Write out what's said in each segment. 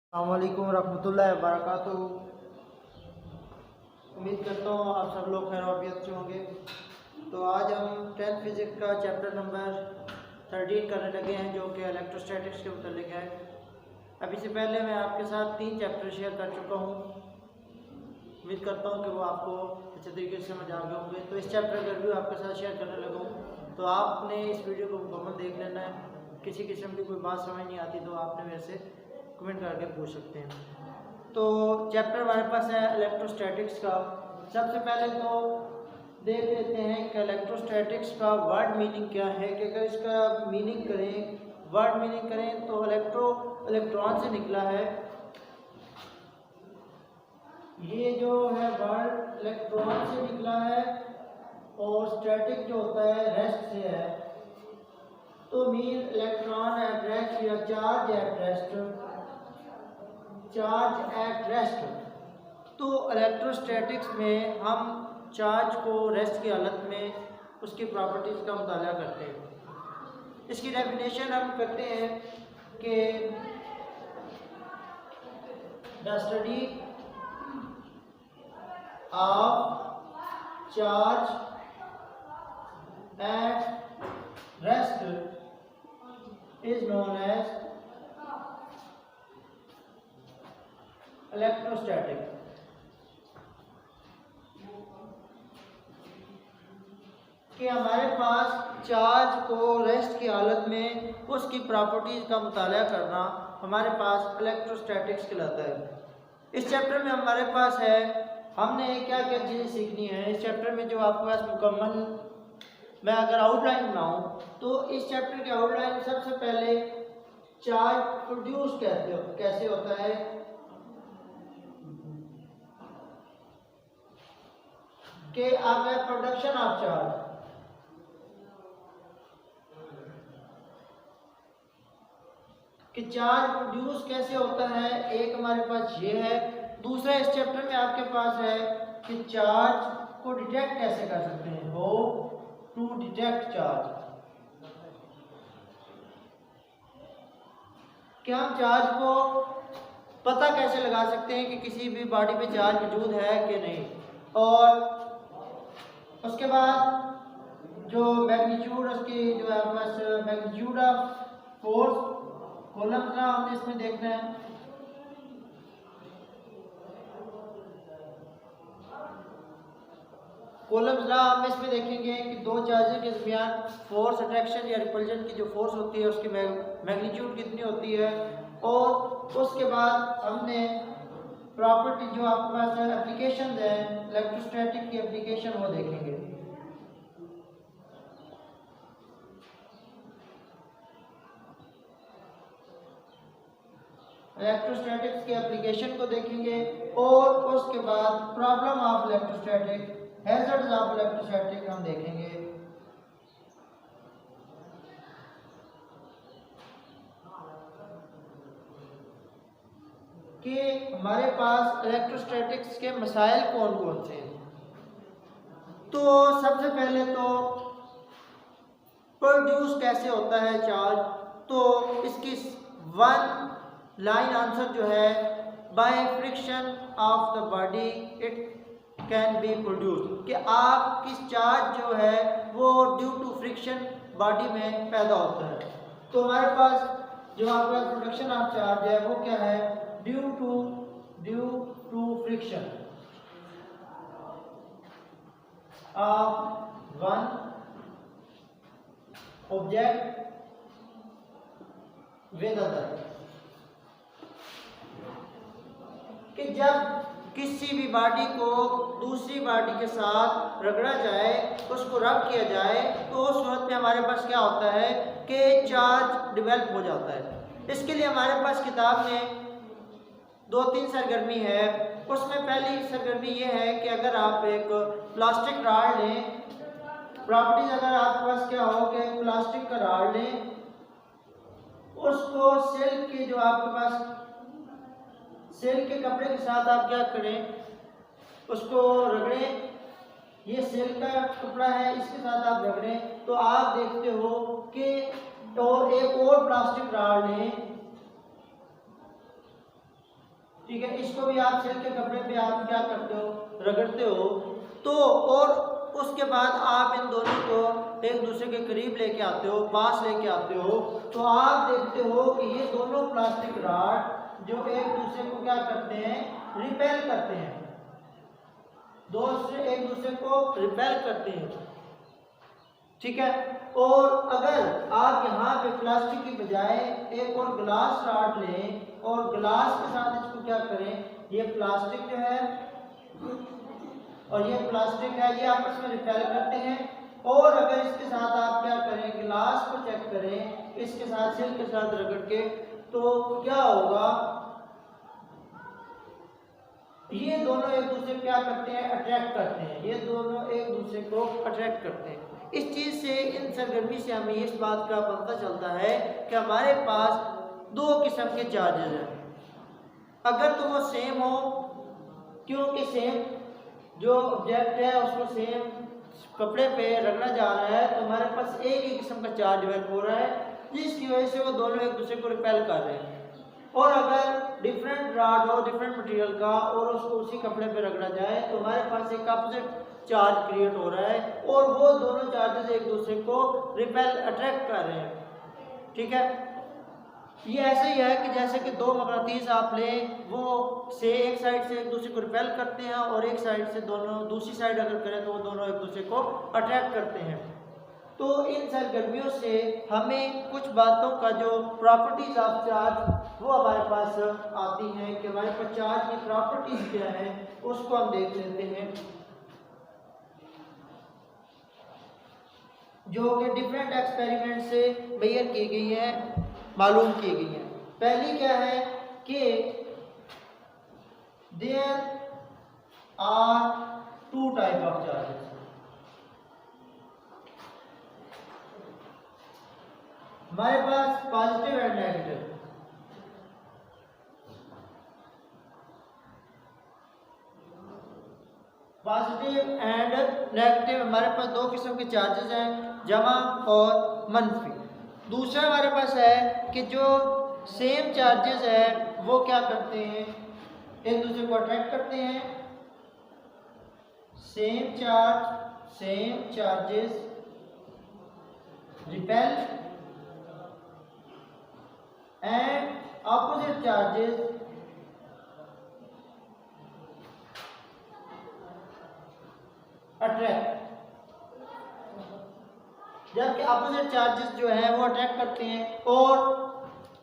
अस्सलाम वालेकुम रहमतुल्लाहि व बरकातुहू। उम्मीद करता हूँ आप सब लोग खैर वाफियत से होंगे। तो आज हम 10th फिजिक्स का चैप्टर नंबर 13 करने लगे हैं, जो कि इलेक्ट्रोस्टैटिक्स के मुतालिक है। अब इससे पहले मैं आपके साथ 3 चैप्टर शेयर कर चुका हूँ। उम्मीद करता हूँ कि वो आपको अच्छे तरीके से समझ आ गए होंगे। तो इस चैप्टर का रिव्यू आपके साथ शेयर करने लगा हूँ, तो आपने इस वीडियो को मुकम्मल देख लेना है। किसी किस्म की कोई बात समझ नहीं आती तो आपने मेरे से कमेंट करके पूछ सकते हैं। तो चैप्टर हमारे पास है इलेक्ट्रोस्टैटिक्स का। सबसे पहले तो देख लेते हैं कि इलेक्ट्रोस्टैटिक्स का वर्ड मीनिंग क्या है। कि अगर इसका मीनिंग करें, वर्ड मीनिंग करें तो इलेक्ट्रॉन से निकला है। ये जो है वर्ड इलेक्ट्रॉन से निकला है, और स्टैटिक जो होता है रेस्ट से है। तो मीन इलेक्ट्रॉन एट रेस्ट या charge at rest, charge at rest. तो इलेक्ट्रोस्टैटिक्स में हम चार्ज को रेस्ट की हालत में उसकी प्रॉपर्टीज़ का मुताला करते हैं। इसकी डेफिनेशन हम करते हैं कि the study of charge at rest is known as electrostatic. कि हमारे पास चार्ज को रेस्ट की हालत में उसकी प्रॉपर्टीज का मुताला करना हमारे पास इलेक्ट्रोस्टैटिक्स कहलाता है। इस चैप्टर में हमारे पास है, हमने क्या क्या चीज़ें सीखनी है इस चैप्टर में। जो आपके पास मुकम्मल मैं अगर आउटलाइन बनाऊं तो इस चैप्टर की आउटलाइन सबसे पहले चार्ज प्रोड्यूस कैसे होता है, कि आप प्रोडक्शन ऑफ चार्ज, कि चार्ज प्रोड्यूस कैसे होता है, एक हमारे पास ये है। दूसरा इस चैप्टर में आपके पास है कि चार्ज को डिटेक्ट कैसे कर सकते हैं, हाउ टू डिटेक्ट चार्ज। कि हम चार्ज को पता कैसे लगा सकते हैं कि किसी भी बॉडी पे चार्ज मौजूद है कि नहीं। और उसके बाद जो मैग्नीट्यूड, उसकी जो है बस मैग्नीट्यूड ऑफ फोर्स कॉलम का हमने इसमें देखना है। कॉलम्स ला हम इसमें देखेंगे कि दो चार्जेस के दरमियान फोर्स अट्रैक्शन या रिपल्जन की जो फोर्स होती है उसकी मैग्नीट्यूड कितनी होती है। और उसके बाद हमने प्रॉपर्टी जो आपके पास एप्लीकेशन है इलेक्ट्रोस्टैटिक की एप्लीकेशन वो देखेंगे। इलेक्ट्रोस्टैटिक्स के एप्लीकेशन को देखेंगे, और उसके बाद problem of electrostatic, hazards of electrostatic हम देखेंगे। कि हमारे पास इलेक्ट्रोस्टैटिक्स के मसाइल कौन कौन से हैं। तो सबसे पहले तो प्रोड्यूस कैसे होता है चार्ज। तो इसकी वन लाइन आंसर जो है, by friction of the body it can be produce. कि आप किस चार्ज जो है वो ड्यू टू फ्रिक्शन बॉडी में पैदा होता है। तो हमारे पास जो आपका प्रोडक्शन ऑफ चार्ज है वो क्या है, due to friction of one object with other. कि जब किसी भी बॉडी को दूसरी बॉडी के साथ रगड़ा जाए, उसको रब किया जाए, तो उस वक्त में हमारे पास क्या होता है कि चार्ज डेवलप हो जाता है। इसके लिए हमारे पास किताब में 2-3 सरगर्मी है। उसमें पहली सरगर्मी ये है कि अगर आप एक प्लास्टिक रॉड लें, प्रॉपर्टीज अगर आपके पास क्या हो कि प्लास्टिक का रॉड लें, उसको सिल्क के जो आपके पास सिल्क के कपड़े के साथ आप क्या करें, उसको रगड़ें। ये सिल्क का कपड़ा है, इसके साथ आप रगड़ें तो आप देखते हो कि, और एक और प्लास्टिक रॉड लें, ठीक है, इसको भी आप सिल्क के कपड़े पे आप क्या करते हो, रगड़ते हो। तो और उसके बाद आप इन दोनों को एक दूसरे के करीब लेके आते हो, पास लेके आते हो, तो आप देखते हो कि ये दोनों प्लास्टिक रॉड जो एक दूसरे को क्या करते हैं, रिपेल करते हैं, दोनों एक दूसरे को रिपेल करते हैं। ठीक है, और अगर आप यहाँ पे प्लास्टिक की बजाय एक और ग्लास रॉड लें और ग्लास के साथ इसको क्या करें, ये प्लास्टिक जो है और ये प्लास्टिक है, ये आपस में रिपेल करते हैं। और अगर इसके साथ आप क्या करें, ग्लास को चेक करें इसके साथ सिल्क के साथ रगड़ के, तो क्या होगा, ये दोनों एक दूसरे को क्या करते हैं, अट्रैक्ट करते हैं, ये दोनों एक दूसरे को अट्रैक्ट करते हैं। इस चीज़ से, इन सरगर्मी से हमें इस बात का पता चलता है कि हमारे पास दो किस्म के चार्जेस हैं। अगर तो वो सेम हो, क्योंकि सेम जो ऑब्जेक्ट है उसको सेम कपड़े पे रगड़ा जा रहा है, तो हमारे पास एक ही किस्म का चार्ज डेवलप हो रहा है, जिसकी वजह से वो दोनों एक दूसरे को रिपेल कर रहे हैं। और अगर डिफरेंट रॉड हो, डिफरेंट मटेरियल का, और उसको उसी कपड़े पे रगड़ा जाए, तो हमारे पास एक अपोजिट चार्ज क्रिएट हो रहा है और वो दोनों चार्जेस एक दूसरे को रिपेल अट्रैक्ट कर रहे हैं। ठीक है, ये ऐसे ही है कि जैसे कि दो मकनातीस आप लें, वो से एक साइड से एक दूसरे को रिपेल करते हैं और एक साइड से दोनों दूसरी साइड अगर करें तो वो दोनों एक दूसरे को अट्रैक्ट करते हैं। तो इन सरगर्मियों से हमें कुछ बातों का जो प्रॉपर्टीज ऑफ चार्ज वो हमारे पास आती हैं कि हमारे पास चार्ज की प्रॉपर्टीज क्या है, उसको हम देख लेते हैं, जो कि डिफरेंट एक्सपेरिमेंट से मेजर की गई है, मालूम की गई है। पहली क्या है कि there are two type of charges. हमारे पास positive and negative. Positive and negative हमारे पास दो किस्म के चार्जेस हैं, जमा और मनफी। दूसरा हमारे पास है कि जो सेम चार्जेस है वो क्या करते हैं, एक दूसरे को अट्रैक्ट करते हैं। Same charges repel and opposite charges attract. जबकि अपोजिट चार्जेस जो है वो अट्रैक्ट करते हैं। और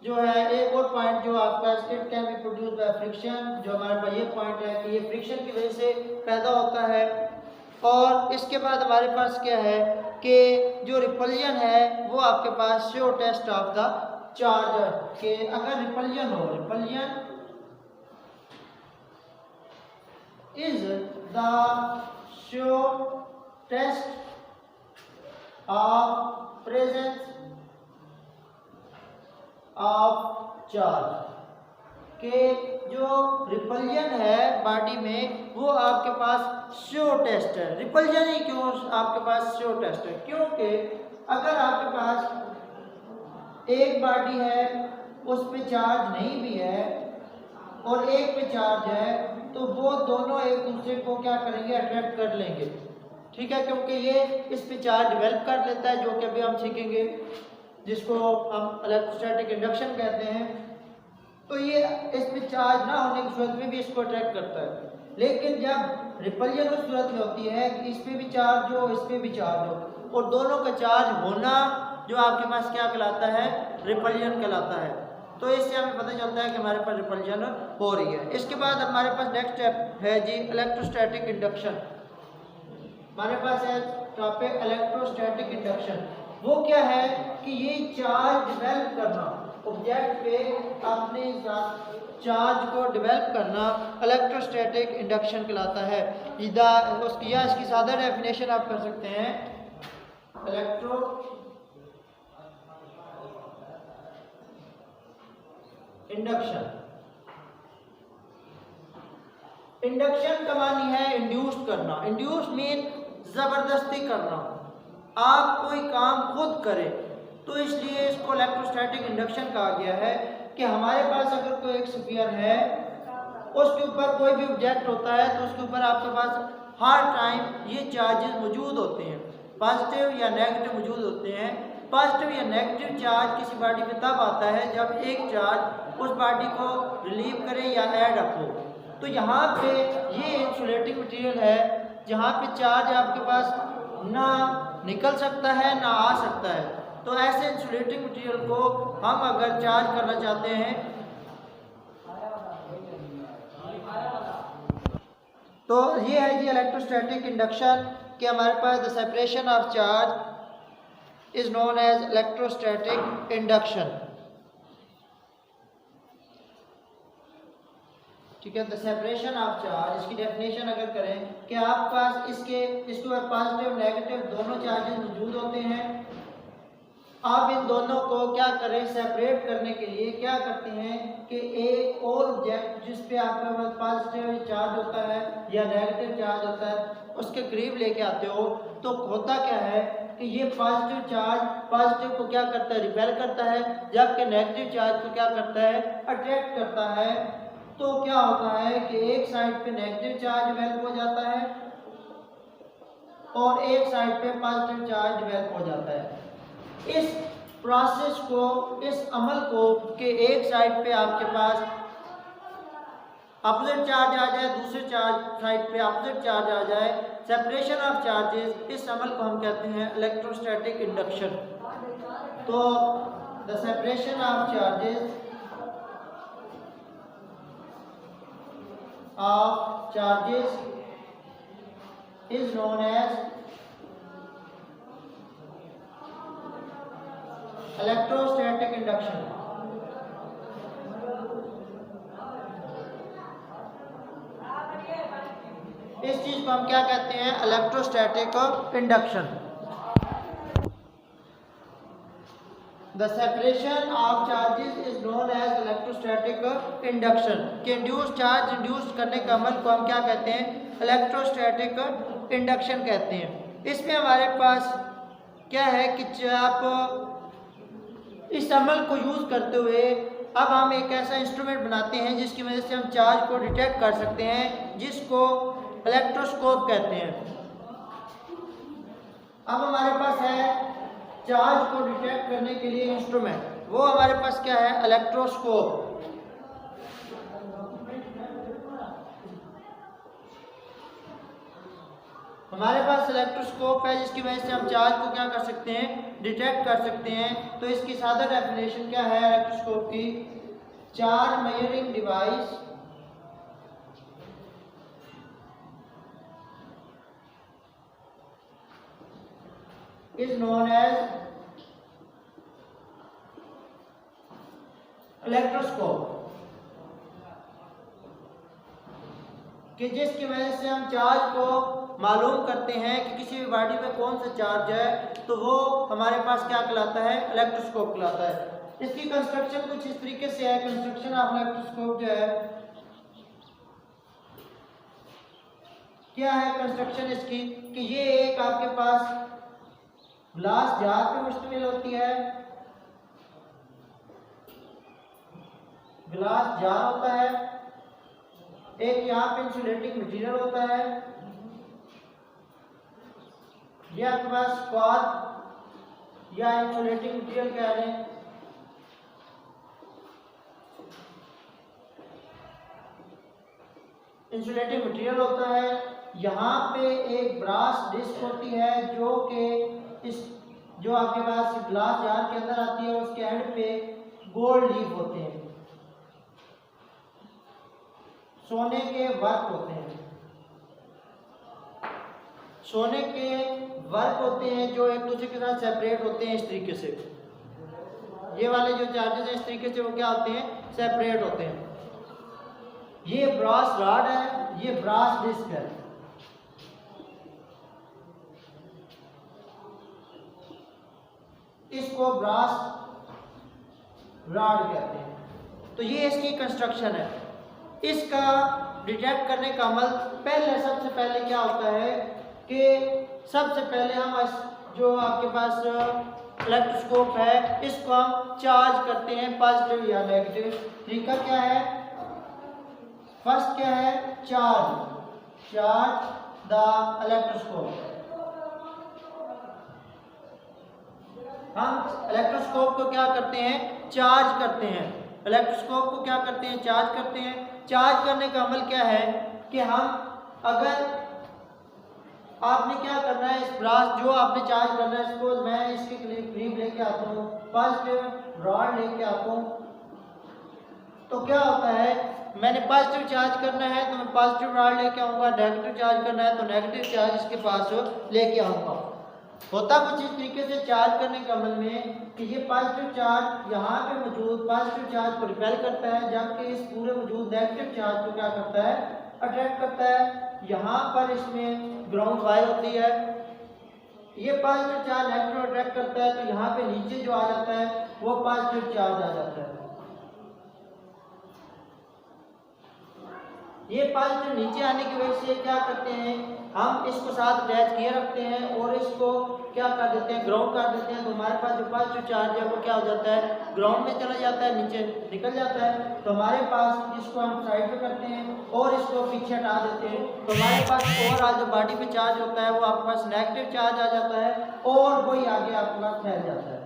जो है एक और पॉइंट जो आपका it can be produce by friction, जो हमारे पास ये पॉइंट है कि ये फ्रिक्शन की वजह से पैदा होता है। और इसके बाद हमारे पास क्या है कि जो रिपल्जन है वो आपके पास sure test of the charge, के अगर रिपल्जन हो, repulsion is the sure test of presence of charge, के जो रिपल्जन है बॉडी में वो आपके पास शो टेस्ट है। रिपल्जन ही क्यों आपके पास शो टेस्ट है, क्योंकि अगर आपके पास एक बॉडी है उस पे चार्ज नहीं भी है और एक पे चार्ज है, तो वो दोनों एक दूसरे को क्या करेंगे, अट्रैक्ट कर लेंगे। ठीक है, क्योंकि ये इस पे चार्ज डेवलप कर लेता है, जो कि अभी हम सीखेंगे, जिसको हम इलेक्ट्रोस्टैटिक इंडक्शन कहते हैं। तो ये इस पे चार्ज ना होने की सूरत में भी इसको अट्रैक्ट करता है। लेकिन जब रिपल्जन उस सूरत में होती है कि इस पे भी चार्ज हो, इस पे भी चार्ज हो, और दोनों का चार्ज होना जो आपके पास क्या कहलाता है, रिपल्जन कहलाता है। तो इससे हमें पता चलता है कि हमारे पास रिपल्जन हो रही है। इसके बाद हमारे पास नेक्स्ट स्टेप है जी इलेक्ट्रोस्टैटिक इंडक्शन। हमारे पास है टॉपिक इलेक्ट्रोस्टैटिक इंडक्शन। वो क्या है कि ये चार्ज डेवलप करना, ऑब्जेक्ट पे अपने चार्ज को डेवलप करना इलेक्ट्रोस्टैटिक इंडक्शन कहलाता है। इसकी सादा डेफिनेशन आप कर सकते हैं, इलेक्ट्रो इंडक्शन। इंडक्शन का मानी है इंड्यूस करना। इंड्यूस मीन जबरदस्ती करना, आप कोई काम खुद करें, तो इसलिए इसको इलेक्ट्रोस्टैटिक इंडक्शन कहा गया है। कि हमारे पास अगर कोई एक स्फीयर है उसके ऊपर कोई भी ऑब्जेक्ट होता है तो उसके ऊपर आपके पास हर टाइम ये चार्जेस मौजूद होते हैं, पॉजिटिव या नेगेटिव मौजूद होते हैं। पॉजिटिव या नेगेटिव चार्ज किसी बॉडी पे तब आता है जब एक चार्ज उस बॉडी को रिलीव करे या ऐड अप हो। तो यहाँ पे ये इंसुलेटिंग मटेरियल है जहाँ पे चार्ज आपके पास ना निकल सकता है ना आ सकता है। तो ऐसे इंसुलेटिंग मटेरियल को हम अगर चार्ज करना चाहते हैं तो ये है जी इलेक्ट्रोस्टैटिक इंडक्शन कि हमारे पास the separation of charge is known as electrostatic induction. ठीक है, द सेपरेशन ऑफ चार्ज, इसकी डेफिनेशन अगर करें कि आप पास इसके पॉजिटिव नेगेटिव दोनों चार्जेस मौजूद होते हैं। आप इन दोनों को क्या करें, सेपरेट करने के लिए क्या करते हैं कि एक और ऑब्जेक्ट जिस पे आपके पास पॉजिटिव चार्ज होता है या नेगेटिव चार्ज होता है उसके करीब लेके आते हो। तो होता क्या है कि ये पॉजिटिव चार्ज पॉजिटिव को क्या करता है, रिपेल करता है, जबकि नेगेटिव चार्ज को क्या करता है, अट्रैक्ट करता है। तो क्या होता है कि एक साइड पे नेगेटिव चार्ज डेवलप हो जाता है और एक साइड पे पॉजिटिव चार्ज डेवलप हो जाता है। इस प्रोसेस को, इस अमल को कि एक साइड पे आपके पास अपोजिट चार्ज आ जाए, दूसरे साइड पे अपोजिट चार्ज आ जाए, सेपरेशन ऑफ चार्जेस, इस अमल को हम कहते हैं इलेक्ट्रोस्टैटिक इंडक्शन। तो the separation of charges is known as electrostatic induction. इस चीज को हम क्या कहते हैं, electrostatic induction. The separation of charges is known as electrostatic induction. कि इंड्यूस चार्ज इंड्यूस करने का अमल को हम क्या कहते हैं, इलेक्ट्रोस्टैटिक इंडक्शन कहते हैं। इसमें हमारे पास क्या है कि आप इस अमल को यूज़ करते हुए अब हम एक ऐसा इंस्ट्रूमेंट बनाते हैं जिसकी वजह से हम चार्ज को डिटेक्ट कर सकते हैं, जिसको इलेक्ट्रोस्कोप कहते हैं। अब हमारे पास है चार्ज को डिटेक्ट करने के लिए इंस्ट्रूमेंट, वो हमारे पास क्या है, इलेक्ट्रोस्कोप। हमारे पास इलेक्ट्रोस्कोप है जिसकी वजह से हम चार्ज को क्या कर सकते हैं, डिटेक्ट कर सकते हैं। तो इसकी सादा डेफिनेशन क्या है इलेक्ट्रोस्कोप की, charge measuring device is known as electroscope, कि जिसकी वजह से हम चार्ज को मालूम करते हैं कि किसी भी बॉडी में कौन सा चार्ज है, तो वो हमारे पास क्या कहलाता है, इलेक्ट्रोस्कोप कहलाता है। इसकी कंस्ट्रक्शन कुछ इस तरीके से है, कंस्ट्रक्शन ऑफ इलेक्ट्रोस्कोप जो है, क्या है कंस्ट्रक्शन इसकी, कि ये एक आपके पास ग्लास जार पे मुश्तमिल होती है, ग्लास जार होता है, एक यहाँ पे इंसुलेटिंग मटेरियल होता है, ये आपके पास क्वार्ट्ज या इंसुलेटिंग मटेरियल कह रहे हैं। इंसुलेटिंग मटेरियल होता है, यहाँ पे एक ब्रास डिस्क होती है जो कि जो आपके पास ग्लास जार के अंदर आती है, उसके एंड पे गोल्ड लीफ होते हैं, सोने के वर्क होते हैं, सोने के वर्क होते हैं जो एक दूसरे के साथ सेपरेट होते हैं इस तरीके से। ये वाले जो चार्जेस हैं इस तरीके से वो क्या होते हैं, सेपरेट होते हैं। ये ब्रास रॉड है, ये ब्रास डिस्क है। इसको ब्रास रॉड कहते हैं। तो ये इसकी कंस्ट्रक्शन है। इसका डिटेक्ट करने का अमल सबसे पहले क्या होता है कि सबसे पहले हम जो आपके पास इलेक्ट्रोस्कोप है इसको हम चार्ज करते हैं, पॉजिटिव या नेगेटिव। तरीका क्या है, फर्स्ट क्या है, चार्ज द इलेक्ट्रोस्कोप। हम इलेक्ट्रोस्कोप को क्या करते हैं, चार्ज करते हैं। इलेक्ट्रोस्कोप को क्या करते हैं, चार्ज करते हैं। चार्ज करने का अमल क्या है कि हम अगर आपने क्या करना है, इस ब्रास जो आपने चार्ज करना है, सपोज मैं इसके करीब लेके आता हूँ, पॉजिटिव रॉड लेके आता हूँ, तो क्या होता है, मैंने पॉजिटिव चार्ज करना है तो मैं पॉजिटिव रॉड लेके आऊँगा, नेगेटिव चार्ज करना है तो नेगेटिव चार्ज इसके पास लेके आऊँगा। होता कुछ इस तरीके से चार्ज करने के अमल में कि ये पॉजिटिव चार्ज यहाँ पे मौजूद पॉजिटिव चार्ज को रिपेल करता है, जबकि इस पूरे मौजूद नेगेटिव चार्ज को क्या करता है, अट्रैक्ट करता है। यहाँ पर इसमें ग्राउंड वायर होती है, ये पॉजिटिव चार्ज नेगेटिव अट्रैक्ट करता है, तो यहाँ पे नीचे जो आ जाता है वो पॉजिटिव चार्ज आ जाता है। ये पॉजिटिव नीचे आने की वजह से क्या करते हैं, हम इसको साथ अटैच किए रखते हैं और इसको क्या कर देते हैं, ग्राउंड कर देते हैं। तो हमारे पास जो पॉजिटिव चार्ज है वो क्या हो जाता है, ग्राउंड में चला जाता है, नीचे निकल जाता है। तो हमारे पास इसको हम साइड पे करते हैं और इसको पीछे हटा देते हैं, तो हमारे पास ओवरऑल जो बॉडी पे चार्ज होता है वो आपके पास नेगेटिव चार्ज आ जाता है और वही आगे आपके पास फैल जाता है।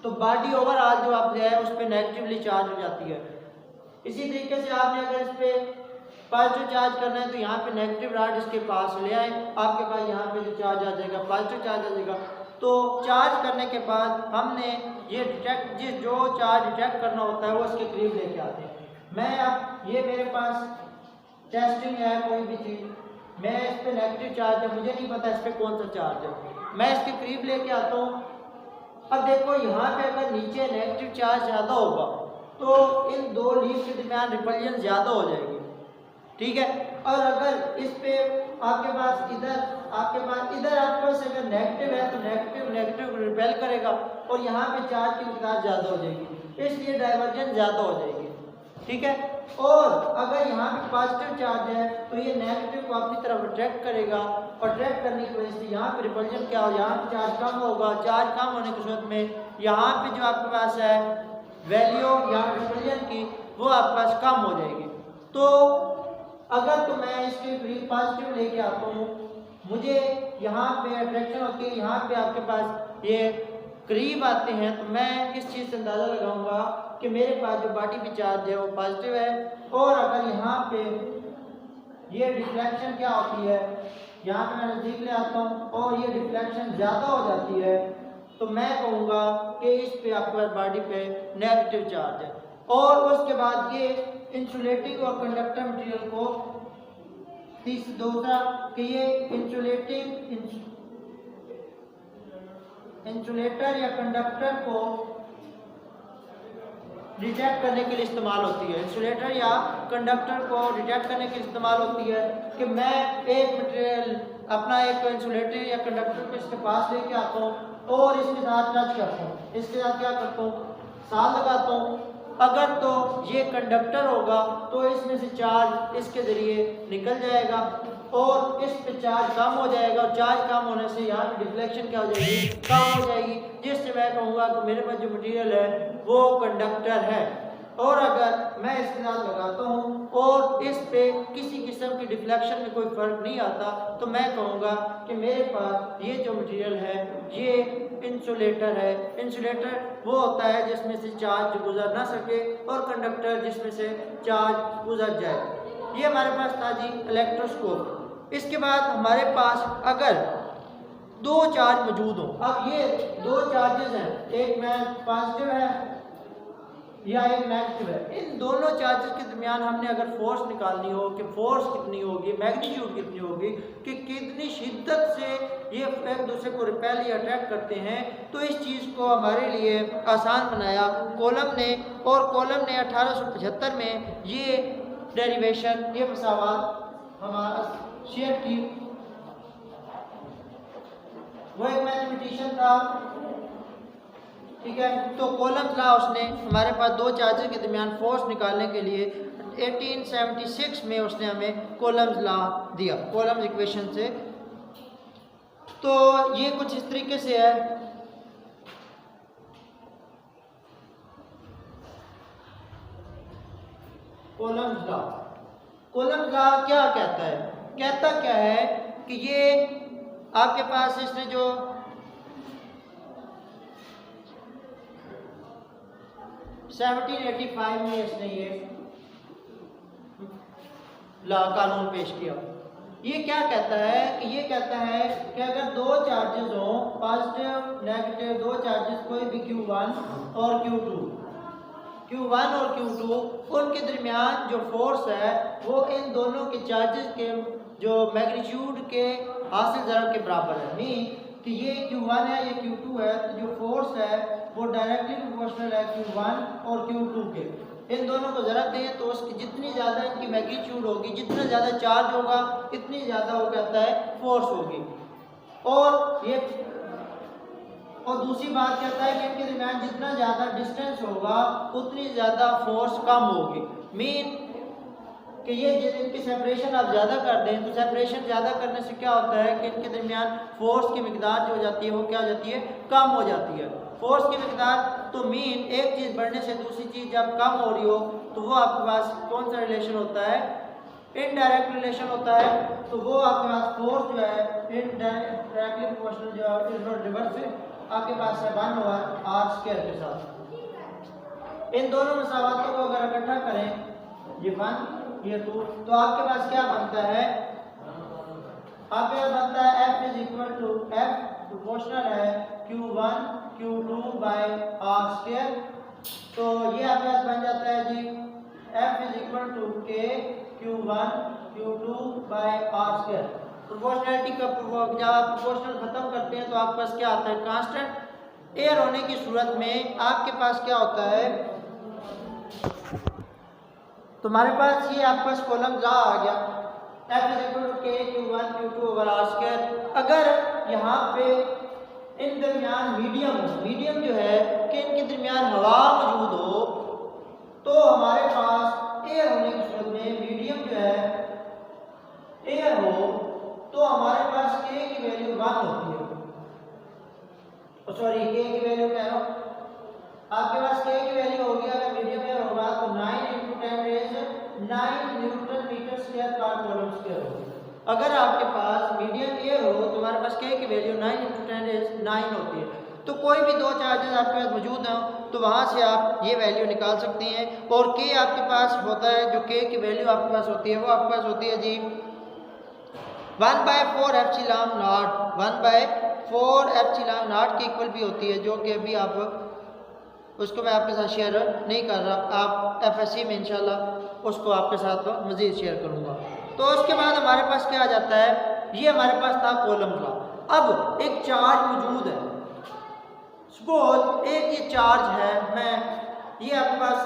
तो बॉडी ओवरऑल जो आप है उस पर नेगेटिवली चार्ज हो जाती है। इसी तरीके से आपने अगर इस पर पॉजिटिव चार्ज करना है तो यहाँ पे नेगेटिव रॉड इसके पास ले आए, आपके पास यहाँ पे जो चार्ज आ जाएगा पॉजिटिव चार्ज आ जाएगा। तो चार्ज करने के बाद हमने ये डिटेक्ट जो चार्ज डिटेक्ट करना होता है वो इसके करीब लेके आते हैं। मैं अब ये मेरे पास टेस्टिंग है कोई भी चीज़, मैं इस पर नेगेटिव चार्ज है, मुझे नहीं पता इस पर कौन सा चार्ज है, मैं इसके करीब लेके आता हूँ। अब देखो यहाँ पे अगर नीचे नेगेटिव चार्ज ज़्यादा होगा तो इन दो लीफ के दरमियान रिपल्जन ज़्यादा हो जाएगी, ठीक है। और अगर इस पे आपके पास इधर आपके पास अगर नेगेटिव है तो नेगेटिव रिपेल करेगा और यहाँ पे चार्ज की मिकदार ज़्यादा हो जाएगी, इसलिए डाइवर्जन ज़्यादा हो जाएगी, ठीक है। और अगर यहाँ पे पॉजिटिव चार्ज है तो ये नेगेटिव को अपनी तरफ अट्रैक्ट करेगा और अट्रैक्ट करने की वजह से यहाँ पे रिपल्जन क्या हो, यहाँ पे चार्ज कम होगा। चार्ज कम होने की सूरत में यहाँ पे जो आपके पास है वैल्यू यहाँ रिपल्जन की वो आपके पास कम हो जाएगी। तो अगर तो मैं इसके करीब पॉजिटिव लेके आता हूँ, मुझे यहाँ पे अट्रैक्शन होती है, यहाँ पे आपके पास ये करीब आते हैं, तो मैं इस चीज़ से अंदाज़ा लगाऊंगा कि मेरे पास जो बॉडी पे चार्ज है वो पॉजिटिव है। और अगर यहाँ पे ये डिफ्लेक्शन क्या होती है, यहाँ पे मैं नज़दीक ले आता हूँ और ये डिफ्लेक्शन ज़्यादा हो जाती है, तो मैं कहूँगा कि इस पे आपके पास बॉडी पे नेगेटिव चार्ज है। और उसके बाद ये इंसुलेटिंग और कंडक्टर मटेरियल को दूसरा कि ये इंसुलेटर या कंडक्टर को डिटेक्ट करने के लिए इस्तेमाल होती है। इंसुलेटर या कंडक्टर को डिटेक्ट करने के लिए इस्तेमाल होती है कि मैं एक मटेरियल अपना एक इंसुलेटर या कंडक्टर को इसके पास लेके आता हूँ और इसके साथ टच करता हूँ, इसके साथ क्या करता हूँ, साथ लगाता हूँ। अगर तो ये कंडक्टर होगा तो इसमें से चार्ज इसके ज़रिए निकल जाएगा और इस पे चार्ज कम हो जाएगा, और चार्ज कम होने से यहाँ पे डिफ्लेक्शन क्या हो जाएगी, कम हो जाएगी, जिससे मैं कहूँगा कि मेरे पास जो मटेरियल है वो कंडक्टर है। और अगर मैं इसके साथ लगाता हूँ और इस पे किसी किस्म की डिफ्लेक्शन में कोई फ़र्क नहीं आता, तो मैं कहूँगा कि मेरे पास ये जो मटेरियल है ये इंसुलेटर है। इंसुलेटर वो होता है जिसमें से चार्ज गुजर ना सके और कंडक्टर जिसमें से चार्ज गुजर जाए। ये हमारे पास था जी इलेक्ट्रोस्कोप। इसके बाद हमारे पास अगर दो चार्ज मौजूद हो, अब ये दो चार्जेस हैं, एक में पॉजिटिव है या एक नेगेटिव है, इन दोनों चार्जेस के दरमियान हमने अगर फोर्स निकालनी हो कि फोर्स कितनी होगी, मैग्नीट्यूड कितनी होगी, कि कितनी शिद्दत से ये एक दूसरे को रिपेल या अट्रैक्ट करते हैं, तो इस चीज़ को हमारे लिए आसान बनाया कॉलम ने। और कॉलम ने 1875 में ये डेरिवेशन, ये मसावात हमारा शेयर की। वो एक मैथमेटिशियन था, ठीक है। तो कॉलम लॉ उसने हमारे पास दो चार्जेस के दरमियान फोर्स निकालने के लिए 1876 में उसने हमें कॉलम्स लॉ दिया, कॉलम्स इक्वेशन से। तो ये कुछ इस तरीके से है। कॉलम्स लॉ कूलम्ब लॉ क्या कहता है? कहता क्या है कि ये आपके पास इसने जो (1785) में इसने ये लॉ कानून पेश किया। ये क्या कहता है कि ये कहता है कि अगर दो चार्जेस हों, पॉजिटिव नेगेटिव दो चार्जेस, कोई भी Q1 और Q1 और Q2, उनके दरमियान जो फोर्स है वो इन दोनों के चार्जेस के जो मैग्नीट्यूड के हासिल ज़रब के बराबर है। मीन कि ये Q1 है, ये Q2 है, तो जो फोर्स है वो डायरेक्टली प्रोपोर्शनल है Q1 और Q2 के। इन दोनों को ज़रब दें तो उसकी जितनी ज़्यादा इनकी मैग्नीट्यूड होगी, जितना ज़्यादा चार्ज होगा, इतनी ज़्यादा वो कहता है फोर्स होगी। और दूसरी बात कहता है कि इनके दरमियान जितना ज़्यादा डिस्टेंस होगा उतनी ज़्यादा फोर्स कम होगी। मीन कि ये इनकी सेपरेशन आप ज़्यादा कर दें तो सेपरेशन ज़्यादा करने से क्या होता है कि इनके दरमियान फोर्स की मिकदार जो हो जाती है वो क्या हो जाती है? कम हो जाती है। फोर्स की मिकदार तो मीन एक चीज़ बढ़ने से दूसरी चीज़ जब कम हो रही हो तो वो आपके पास कौन सा रिलेशन होता है? इनडायरेक्ट रिलेशन होता है। तो वो आपके पास फोर्स जो है इनडायरेक्टली प्रोपोर्शनल जो है रिवर्स से आपके पास है 1/r² के साथ। इन दोनों मसावातों को अगर इकट्ठा करें, ये 1 ये 2, तो आपके पास क्या बनता है? आपके पास बनता है F is equal to F proportional है Q1 Q2/r²। तो ये आपके पास बन जाता है जी F is equal to K Q1 Q2/r²। Proportionality का जब आप प्रोपोर्शनल खत्म करते हैं तो आपके पास क्या आता है? कांस्टेंट। एयर होने की सूरत में आपके पास क्या होता है? तो हमारे पास ये आपके पास कॉलम लॉ आ गया F is equal to K Q1 Q2/r²। अगर यहाँ पे इन दरमियान मीडियम जो है कि इनके दरमियान हवा मौजूद हो, तो हमारे पास एयर होने की सूरत में मीडियम जो है एयर हो तो हमारे पास K की वैल्यू 1 होती है। सॉरी K की वैल्यू क्या है? आपके पास K की वैल्यू होगी, अगर मीडियम एयर होगा तो 9 × 10⁻⁹ 9 न्यूटन मीटर स्क्वायर पर कूलम्ब स्क्वायर होगी। अगर आपके पास मीडियम एयर हो तो हमारे पास K की वैल्यू 9 × 10⁹ होती है। तो कोई भी दो चार्जेस आपके पास मौजूद हैं तो वहाँ से आप ये वैल्यू निकाल सकते हैं। और K आपके पास होता है, जो K की वैल्यू आपके पास होती है वो आपके पास होती है जी 1/4 एप्सिलॉन नॉट। 1/4 एप्सिलॉन नॉट के इक्वल भी होती है, जो कि अभी आप उसको मैं आपके साथ शेयर नहीं कर रहा। आप FSC में इंशाल्लाह उसको आपके साथ मज़ीद शेयर करूँगा। तो उसके बाद हमारे पास क्या आ जाता है? ये हमारे पास था कॉलम लॉ। अब एक चार्ज मौजूद है, सपोज एक ये चार्ज है, ये आपके पास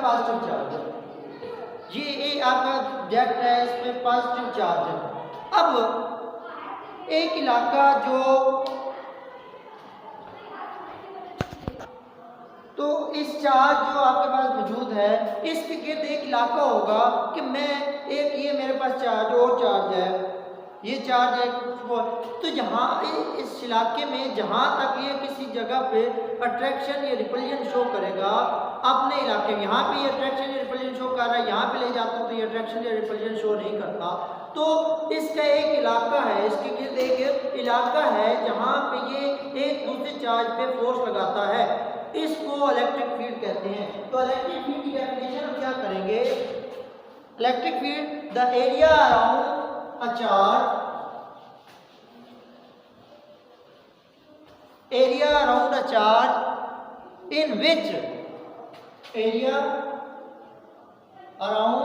पॉजिटिव चार्ज है, ये आपका ऑब्जेक्ट है, इसमें पॉजिटिव चार्ज है। अब एक इलाका तो इस चार्ज जो आपके पास मौजूद है इसके गिर्द एक इलाका होगा कि ये मेरे पास चार्ज और चार्ज है, ये चार्ज है। तो यहाँ इस इलाके में जहाँ तक ये किसी जगह पे अट्रैक्शन या रिपल्जन शो करेगा अपने इलाके में, यहाँ पे ये अट्रैक्शन या रिपल्जन शो कर रहा है, यहाँ पे ले जाता हूँ तो ये अट्रैक्शन या रिपल्जन शो नहीं करता। तो इसका एक इलाका है, इसके गिर्द एक इलाका है जहाँ पे ये एक दूसरे चार्ज पे फोर्स लगाता है, इसको इलेक्ट्रिक फील्ड कहते हैं। तो इलेक्ट्रिक फील्ड की डेफिनेशन हम क्या करेंगे? Electric field the area around a charge, area around a charge in which area around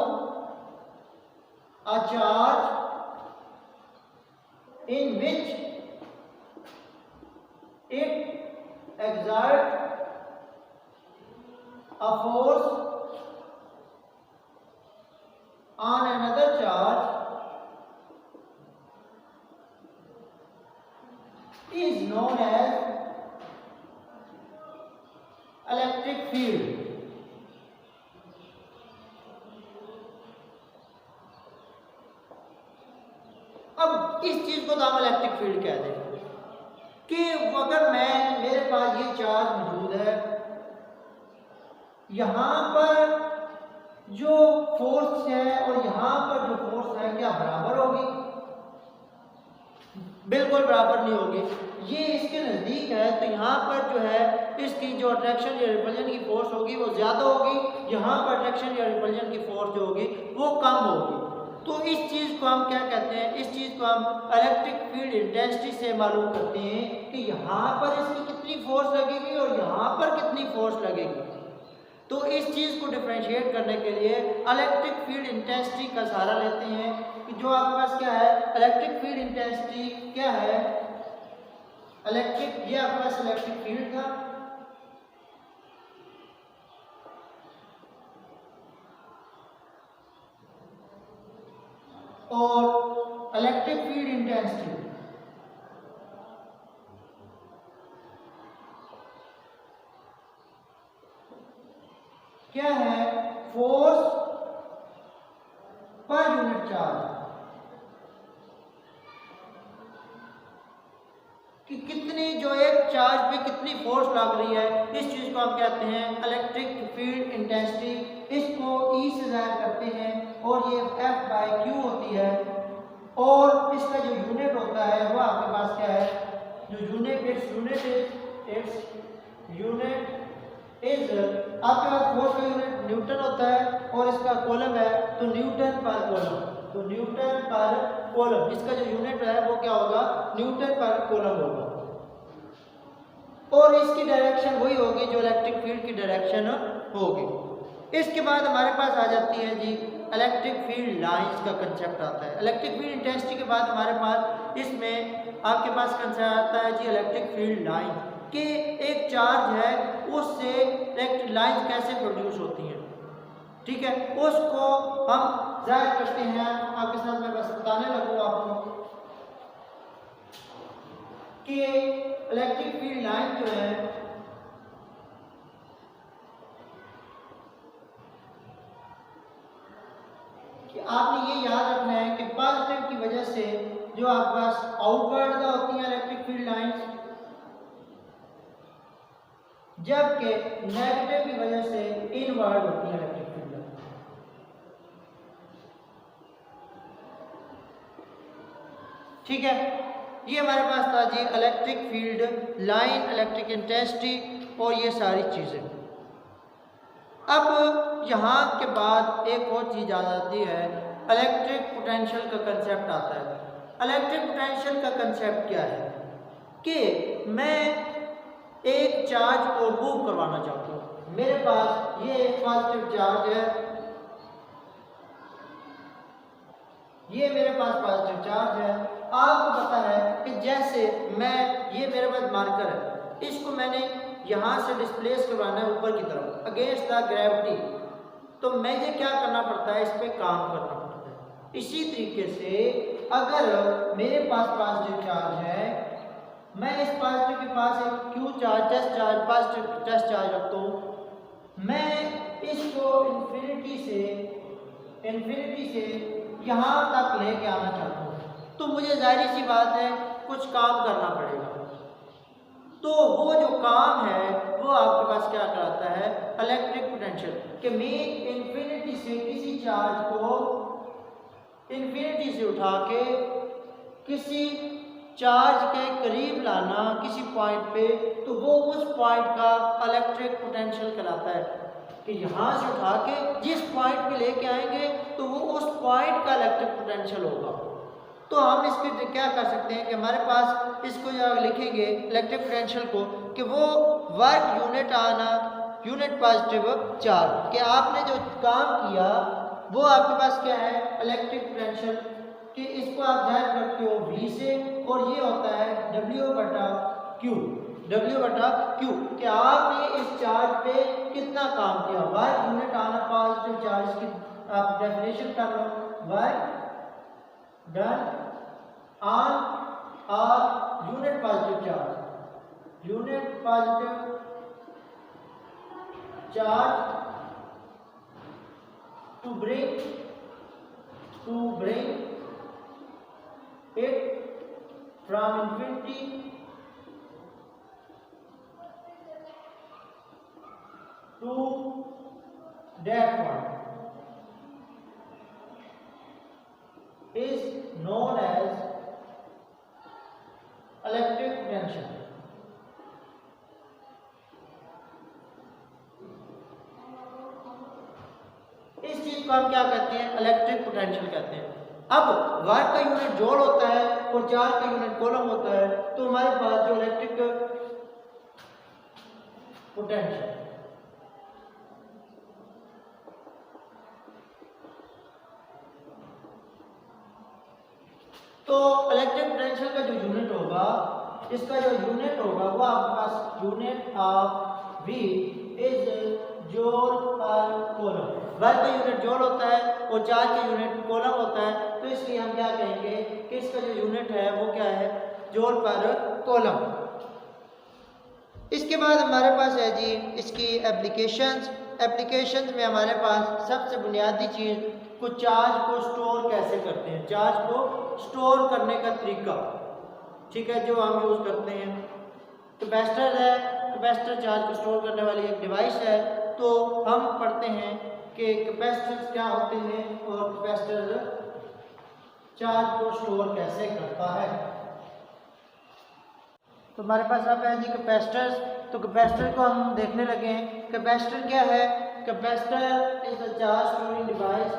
a charge in which it exerts a force on another charge is known as electric field. अब इस चीज को तो हम electric field कहते हैं कि अगर मेरे पास ये चार्ज मौजूद है, यहाँ पर जो फोर्स है और यहाँ पर जो फोर्स है क्या बराबर होगी? बिल्कुल बराबर नहीं होगी। ये इसके नज़दीक है तो यहाँ पर जो है इसकी जो अट्रैक्शन या रिपल्जन की फोर्स होगी वो ज़्यादा होगी, यहाँ पर अट्रैक्शन या रिपल्जन की फोर्स जो होगी वो कम होगी। तो इस चीज़ को हम क्या कहते हैं? इस चीज़ को हम इलेक्ट्रिक फील्ड इंटेंसिटी से मालूम करते हैं कि यहाँ पर इसकी कितनी फोर्स लगेगी और यहाँ पर कितनी फोर्स लगेगी। तो इस चीज़ को डिफरेंशिएट करने के लिए इलेक्ट्रिक फील्ड इंटेंसिटी का सहारा लेते हैं कि जो आपके पास क्या है, इलेक्ट्रिक फील्ड इंटेंसिटी क्या है, इलेक्ट्रिक, ये आपके पास इलेक्ट्रिक फील्ड था, और इलेक्ट्रिक फील्ड इंटेंसिटी क्या है, फोर्स पर यूनिट चार्ज, कि कितनी जो एक चार्ज पे कितनी फोर्स लग रही है, इस चीज को हम कहते हैं इलेक्ट्रिक फील्ड इंटेंसिटी। इसको E से जाहिर करते हैं और ये F/Q होती है और इसका जो यूनिट होता है वो आपके पास क्या है, जो यूनिट इट्स यूनिट इज आपके पास फोर्स का यूनिट न्यूटन होता है और इसका कॉलम है तो न्यूटन पर कॉलम, तो न्यूटन पर कॉलम, इसका जो यूनिट है वो क्या होगा, न्यूटन पर कॉलम होगा। और इसकी डायरेक्शन वही होगी जो इलेक्ट्रिक फील्ड की डायरेक्शन होगी। इसके बाद हमारे पास आ जाती है जी इलेक्ट्रिक फील्ड लाइंस का कंसेप्ट आता है। इलेक्ट्रिक फील्ड इंटेंसिटी के बाद हमारे पास इसमें आपके पास कंसेप्ट आता है जी इलेक्ट्रिक फील्ड लाइन, कि एक चार्ज है उससे इलेक्ट्रिक लाइंस कैसे प्रोड्यूस होती हैं, ठीक है, उसको हम जाहिर करते हैं। आपके साथ मैं बस बताने लगूँ आपको कि इलेक्ट्रिक फील्ड लाइन जो है कि आपने ये याद रखना है कि पॉजिटिव की वजह से जो आपके पास आउटवर्ड होती है इलेक्ट्रिक फील्ड लाइंस, जबकि नेगेटिव की वजह से इनवर्ड होती है इलेक्ट्रिक फील्ड लाइन। ठीक है, ये हमारे पास था जी electric field line, electric intensity और ये सारी चीज़ें। अब यहाँ के बाद एक और चीज़ आ जाती है, इलेक्ट्रिक पोटेंशियल का कंसेप्ट आता है। इलेक्ट्रिक पोटेंशियल का कंसेप्ट क्या है कि मैं एक चार्ज को मूव करवाना चाहता हूँ, मेरे पास ये एक पॉजिटिव चार्ज है, ये मेरे पास पॉजिटिव चार्ज है। आपको पता है कि जैसे मैं, ये मेरे पास मार्कर है, इसको मैंने यहाँ से डिस्प्लेस करवाना है ऊपर की तरफ अगेंस्ट द ग्रेविटी, तो मुझे क्या करना पड़ता है, इस पर काम करना पड़ता है। इसी तरीके से अगर मेरे पास पॉजिटिव चार्ज है, मैं इस पॉजिटिव के पास एक Q charge, test charge, positive test charge रखता हूँ, मैं इसको इन्फिनिटी से यहाँ तक लेके आना चाहता हूँ, तो मुझे जाहिर सी बात है कुछ काम करना पड़ेगा। तो वो जो काम है वो आपके पास क्या कराता है, इलेक्ट्रिक पोटेंशियल, कि मैं इन्फिनिटी से किसी चार्ज को इन्फिनिटी से उठा के किसी चार्ज के करीब लाना किसी पॉइंट पे, तो वो उस पॉइंट का इलेक्ट्रिक पोटेंशियल कहलाता है, कि यहाँ से उठा के जिस पॉइंट पे लेके आएंगे तो वो उस पॉइंट का इलेक्ट्रिक पोटेंशियल होगा। तो हम इसके क्या कर सकते हैं कि हमारे पास इसको जब लिखेंगे इलेक्ट्रिक पोटेंशियल को, कि वो वर्क यूनिट आना यूनिट पॉजिटिव चार्ज, कि आपने जो काम किया वो आपके पास क्या है, इलेक्ट्रिक पोटेंशियल, कि इसको आप जाहिर करते हो V से, और ये होता है W/Q, कि आपने इस चार्ज पे कितना काम किया। वर्क यूनिट आना पॉजिटिव चार्ज की आप डेफिनेशन कर लो, वर्क डन ऑन और unit positive charge to bring it from infinity to that one is known as electric potential. इस चीज को हम क्या कहते हैं? इलेक्ट्रिक पोटेंशियल कहते हैं। अब वाट का यूनिट जूल होता है और चार्ज का यूनिट कूलम होता है, तो हमारे पास जो इलेक्ट्रिक पोटेंशियल तो इलेक्ट्रिक पोटेंशियल का जो यूनिट होगा, इसका जो यूनिट होगा वो आपके पास unit of V is joule per coulomb. Work का यूनिट जूल होता है और चार्ज का यूनिट कूलम होता है, तो इसलिए हम क्या कहेंगे कि इसका जो यूनिट है वो क्या है? Joule per coulomb. इसके बाद हमारे पास है जी इसकी एप्लीकेशंस में हमारे पास सबसे बुनियादी चीज़ को चार्ज को स्टोर कैसे करते हैं, चार्ज को स्टोर करने का तरीका, ठीक है, जो हम यूज़ करते हैं। कैपेसिटर है, कैपेसिटर चार्ज को स्टोर करने वाली एक डिवाइस है। तो हम पढ़ते हैं कि कैपेसिटर क्या होते हैं और कैपेसिटर चार्ज को स्टोर कैसे करता है। तो हमारे पास अब है जी कैपेसिटर्स। तो कैपेसिटर को हम देखने लगे हैं। कैपेसिटर क्या है? Capacitor is a charge storing device,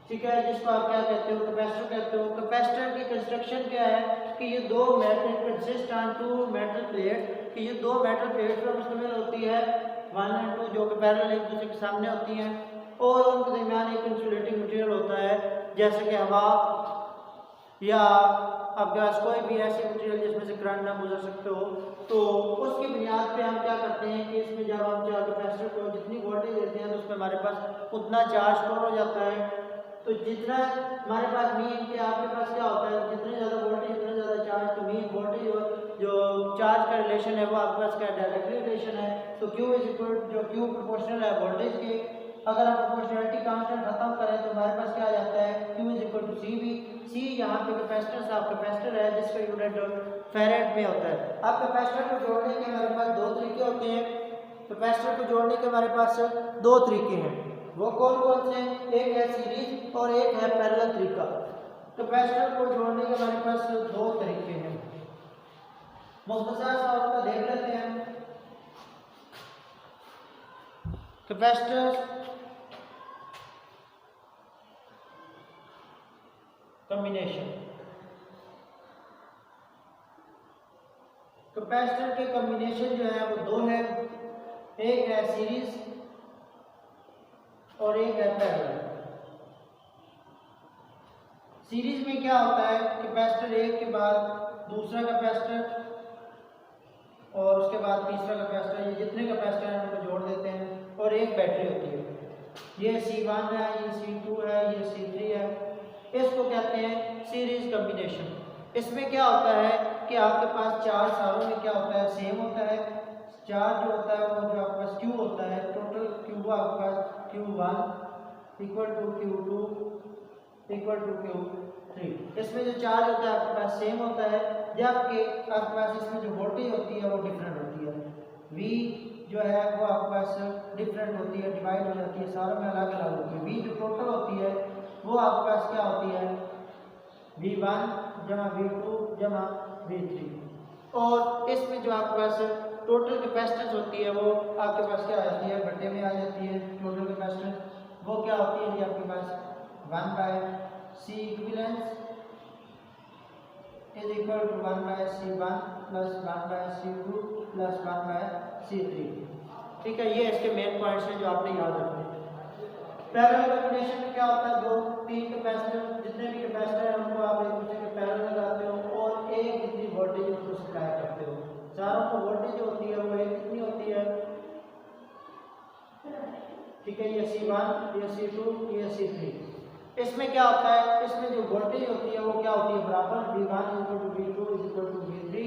ठीक है, जिसको आप क्या कहते हो? कैपेसिटर कहते हो। कैपेसिटर की कंस्ट्रक्शन क्या है कि ये दो metal consist on two metal plate, कि ये दो मेटल प्लेट पर मुश्तमिल होती है, 1 और 2, जो कि पैरेलल एक दूसरे के सामने होती हैं, और उनके दरमियान एक इंसुलेटिंग मटेरियल होता है, जैसे कि हवा या आपके पास कोई भी ऐसी मटेरियल जिसमें से करंट ना गुजर सकते हो। तो उसकी बुनियाद पे हम क्या करते हैं कि इसमें जब हम कैपेसिटर को जितनी वोल्टेज देते हैं तो उसमें हमारे पास उतना चार्ज स्टोर हो जाता है। तो जितना हमारे पास मीन के आपके पास क्या होता है, जितनी ज़्यादा वोल्टेज उतना ज़्यादा चार्ज। तो मीन वोल्टेज और जो चार्ज का रिलेशन है वो आपके पास क्या डायरेक्टली रिलेशन है। तो Q इज इक्वल, जो Q प्रोपोर्शनल है वोल्टेज के। अगर आप प्रोपोर्शनलिटी कांस्टेंट खत्म करें तो हमारे पास क्या आ जाता है? Q is equal to CV। C यहाँ पे कैपेसिटर ऑफ कैपेसिटर है जिसका यूनिट फैरेड में होता है। अब कैपेसिटर को जोड़ने के हमारे पास दो तरीके होते हैं। कैपेसिटर को जोड़ने के हमारे पास दो तरीके हैं, वो कौन कौन से? एक है सीरीज और एक है पैरेलल तरीका। कैपेसिटर को जोड़ने के हमारे पास दो तरीके हैं, मुख्तसर सा उसका देख लेते हैं। Capacitor combination. कैपेसिटर के कॉम्बिनेशन जो है वो दो है, एक है सीरीज और एक है पैरेलल। सीरीज में क्या होता है? कैपेसिटर एक के बाद दूसरा कैपेसिटर और उसके बाद तीसरा कैपेसिटर, ये जितने कैपेसिटर हैं उनको जोड़ देते हैं और एक बैटरी होती है। ये C1 है, ये C2 है, ये C3 है। इसको कहते हैं सीरीज कॉम्बिनेशन। इसमें क्या होता है कि आपके पास चार्ज सारों में क्या होता है? सेम होता है। चार्ज जो होता है वो जो आपके पास Q होता है, टोटल Q आपके पास Q1 equal to Q2 equal to Q3। इसमें जो चार्ज होता है आपके पास सेम होता है, जबकि आपके पास इसमें जो वोल्टेज होती है वो डिफरेंट होती है। V जो है वो आपके पास डिफरेंट होती है, डिवाइड हो जाती है, सारों में अलग अलग होती है। V जो टोटल होती है वो आपके पास क्या होती है? V1 जमा V2 जमा V3। और इसमें जो आपके पास टोटल कैपेसिटेंस होती है वो आपके पास क्या आ जाती है? बटे में आ जाती है। टोटल कैपेसिटेंस वो क्या होती है जी आपके पास 1 by C equivalence is equal to 1 by C1 plus 1 by C2 plus 1 by C3। ठीक है, ये इसके मेन पॉइंट्स हैं जो आपने याद रखने। पैरेलल कॉम्बिनेशन में क्या होता है? दो तीन कैपेसिटर, जितने भी कैपेसिटर हैं उनको आप एक दूसरे के पैरेलल लगाते हो और एक जितनी वोल्टेज उनको सप्लाई करते हो। चारों को वोल्टेज जो होती है वो एक कितनी होती है? ठीक है, ये C1, ये C2, ये C3। इसमें क्या होता है? इसमें जो वोल्टेज होती है वो क्या होती है? बराबर V1 equal to V2 equal to V3।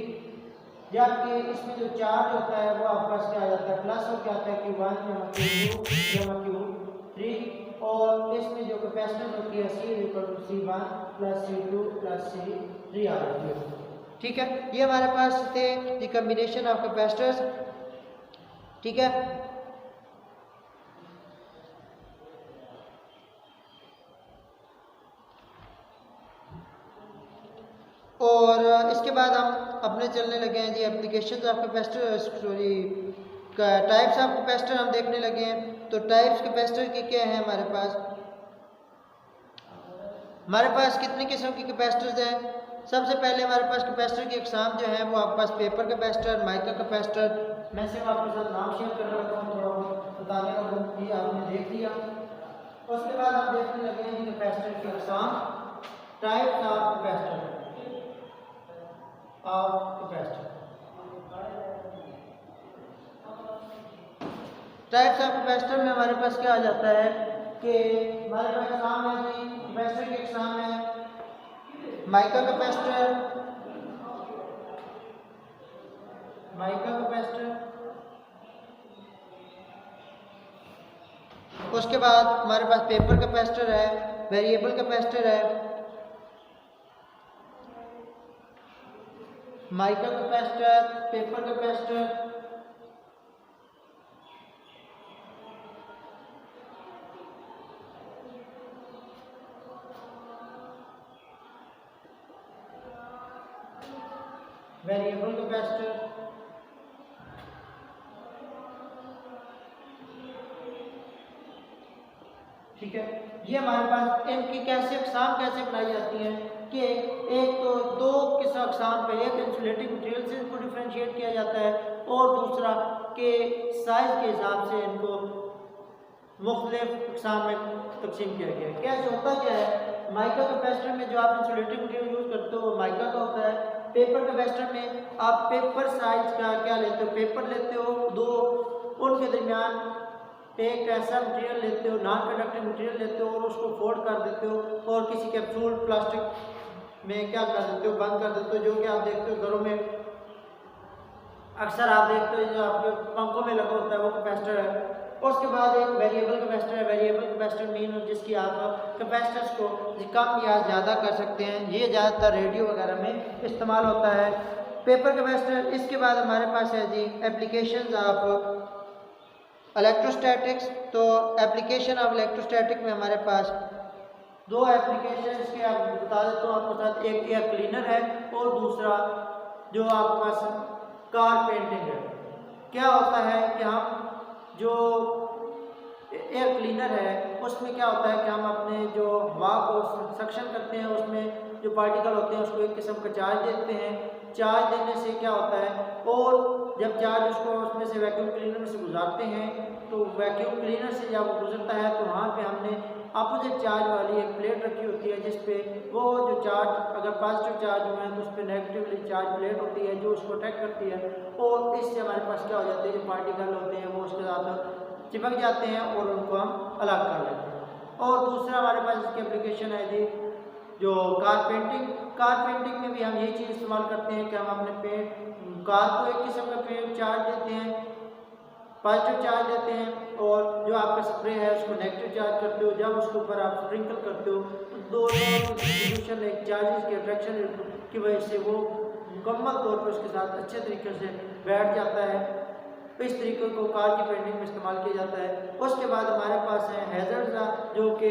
जबकि इसमें जो चार्ज होता है वो आपके पास क्या आ जाता है? प्लस हो जाता है Q1 जमा Q2 जमा Q3। और इसमें जो कैपेसिटेंस होती है C equal to C1 plus C2 plus C3 आ जाती है। ठीक है, ये हमारे पास थे द कॉम्बिनेशन ऑफ कैपेसिटर्स। ठीक है, इसके बाद हम अपने चलने लगे हैं जी एप्लीकेशन ऑफ कैपेसिटर स्टोरी का टाइप्स ऑफ कैपेसिटर हम देखने लगे हैं। तो टाइप्स कैपेसिटर के क्या है हमारे पास कितनी किस्म की कैपेसिटर्स हैं। सबसे पहले हमारे पास कैपेसिटर की अकसाम जो है वो आपके पास पेपर कैपेसिटर, माइका कैपेसिटर, मैं सिर्फ आपके साथ नाम शेयर कर रहा हूँ, थोड़ा बहुत बताने का ये आपने देख लिया। उसके बाद हम देखने लगे हैं कैपेसिटर की अकसाम, types of capacitor types of capacitor में हमारे पास क्या आ जाता है कि हमारे पास अकसाम है जी, कैपेसिटर की अकसाम है माइका कैपेसिटर, उसके बाद हमारे पास पेपर कैपेसिटर है, वेरिएबल कैपेसिटर है, mica capacitor, paper capacitor, variable capacitor, ठीक है। ये हमारे पास इनकी कैसे अकसाम कैसे बनाई जाती हैं कि एक तो दो किस अकसाम पे, एक इंसुलेटिंग मटेरियल से इनको डिफ्रेंशिएट किया जाता है और दूसरा के साइज के हिसाब से इनको मुख्तलिफ अकसाम में तकसीम किया गया है। कैसे होता क्या है, माइका कैपेसिटर में जो आप इंसुलेटिंग मटेरियल यूज़ करते हो वो माइका का होता है। पेपर कैपेसिटर में आप पेपर साइज का क्या लेते हो, पेपर लेते हो दो, उनके दरमियान एक ऐसा मटेरियल लेते हो, नॉन कंडक्टिंग मटेरियल लेते हो और उसको फोल्ड कर देते हो और किसी कैप्सूल प्लास्टिक में क्या कर देते हो, बंद कर देते हो, जो कि आप देखते हो घरों में अक्सर आप देखते हो जो आपके पंखों में लगा होता है वो कैपेसिटर है। उसके बाद एक वेरिएबल कैपेसिटर है। वेरिएबल कैपेसिटर मीन जिसकी आप कैपेसिटर्स को कम या ज़्यादा कर सकते हैं, ये ज़्यादातर रेडियो वगैरह में इस्तेमाल होता है। पेपर कैपेसिटर, इसके बाद हमारे पास है जी एप्लीकेशंस ऑफ इलेक्ट्रोस्टैटिक्स। तो एप्लीकेशन ऑफ इलेक्ट्रोस्टैटिक में हमारे पास दो एप्लीकेशन के आप बता देता हूँ आपके साथ, एक एयर क्लीनर है और दूसरा जो आपके पास कार पेंटिंग है। क्या होता है कि हम जो एयर क्लीनर है उसमें क्या होता है कि हम अपने जो हवा को सक्शन करते हैं, उसमें जो पार्टिकल होते हैं उसको एक किस्म का चार्ज देते हैं। चार्ज देने से क्या होता है, और जब चार्ज उसको उसमें से वैक्यूम क्लीनर से गुजारते हैं तो वैक्यूम क्लीनर से जब वो गुजरता है तो वहाँ पे हमने अपोजिट चार्ज वाली एक प्लेट रखी होती है जिस पे वो जो चार्ज अगर पॉजिटिव चार्ज हुए हैं तो उस पर नेगेटिवली चार्ज प्लेट होती है जो उसको अटैक करती है और इससे हमारे पास क्या हो जाते हैं, जो पार्टिकल होते हैं वो उसके साथ चिपक जाते हैं और उनको हम अलग कर लेते हैं। और दूसरा हमारे पास इसकी एप्लीकेशन है जी जो कार पेंटिंग। कार पेंटिंग में भी हम यही चीज़ इस्तेमाल करते हैं कि हम अपने कार को एक किस्म का पेंट चार्ज देते हैं, पॉजिटिव चार्ज देते हैं और जो आपका स्प्रे है उसको नेगेटिव चार्ज करते हो। जब उसके ऊपर आप स्प्रिंकल करते हो तो दोनों डिस्ट्रीब्यूशन एक चार्जेस के अट्रैक्शन की वजह से वो मुकम्मल तौर पर उसके साथ अच्छे तरीके से बैठ जाता है। इस तरीके को कार की पेंटिंग में इस्तेमाल किया जाता है। उसके बाद हमारे पास है हैज़र्ड्स जो कि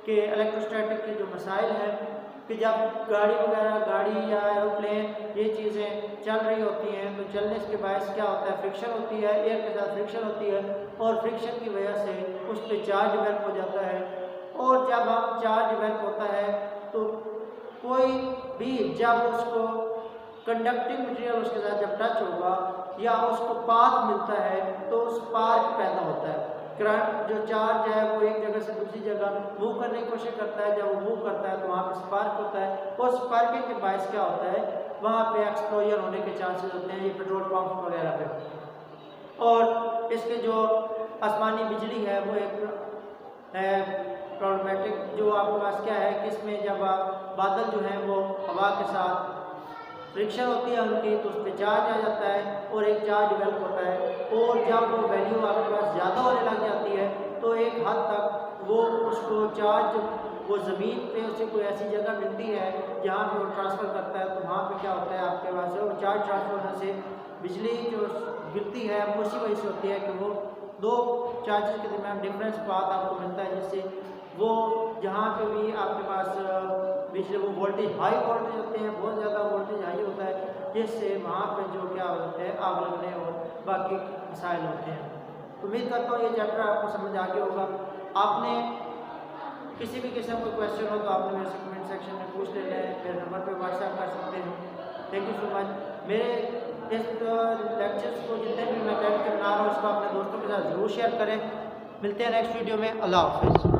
इलेक्ट्रोस्टैटिक के जो मसाइल हैं कि जब गाड़ी वगैरह, गाड़ी या एरोप्लेन ये चीज़ें चल रही होती हैं तो चलने के बायस क्या होता है, फ्रिक्शन होती है, एयर के साथ फ्रिक्शन होती है और फ्रिक्शन की वजह से उस पर चार्ज डेवलप हो जाता है। और जब हम चार्ज डेवलप होता है तो कोई भी जब उसको कंडक्टिंग मटेरियल उसके साथ जब टच होगा या उसको पाथ मिलता है तो उस स्पार्क पैदा होता है। करंट जो चार्ज है वो एक जगह से दूसरी जगह मूव करने की कोशिश करता है, जब वो मूव करता है तो वहाँ पे स्पार्क होता है और स्पार्किंग के बायस क्या होता है, वहाँ पे एक्सप्लोजन होने के चांसेस होते हैं, ये पेट्रोल पंप वगैरह पे। और इसके जो आसमानी बिजली है वो एक है प्रॉब्लमेटिक, जो आपके पास क्या है कि इसमें जब बादल जो हैं वो हवा के साथ फ्रिक्शन होती है उनकी तो उस पर चार्ज आ जाता है और एक चार्ज डेवलप होता है और जब वो वैल्यू आपके पास ज़्यादा होने लग जाती है तो एक हद तक वो उसको चार्ज वो ज़मीन पे उसे कोई ऐसी जगह मिलती है जहाँ पे वो ट्रांसफ़र करता है तो वहाँ पे क्या होता है आपके पास वो चार्ज ट्रांसफर होने से बिजली जो गिरती है वो उसी वजह से होती है कि वो दो चार्जेस के दरमियान डिफरेंस पाथ आपको मिलता है जिससे वो जहाँ पे भी आपके पास बिजली वो वोल्टेज हाई वोल्टेज होते हैं, बहुत ज़्यादा वोल्टेज हाई होता है, जिससे वहाँ पे जो क्या होता है आग लगने और बाकी मसाइल होते हैं। उम्मीद करता हूँ ये चैप्टर आपको समझ आ गया होगा। आपने किसी भी किस्म का क्वेश्चन हो तो आपने मेरे से कमेंट सेक्शन में पूछ लेना है, मेरे नंबर पर व्हाट्सएप कर सकते हैं। Thank you so much. मेरे इस लेक्चर्स को जितने भी मैं टाइम के बना रहा हूँ उसको अपने दोस्तों के साथ ज़रूर शेयर करें। मिलते हैं नेक्स्ट वीडियो में। अल्लाह हाफ़िज़।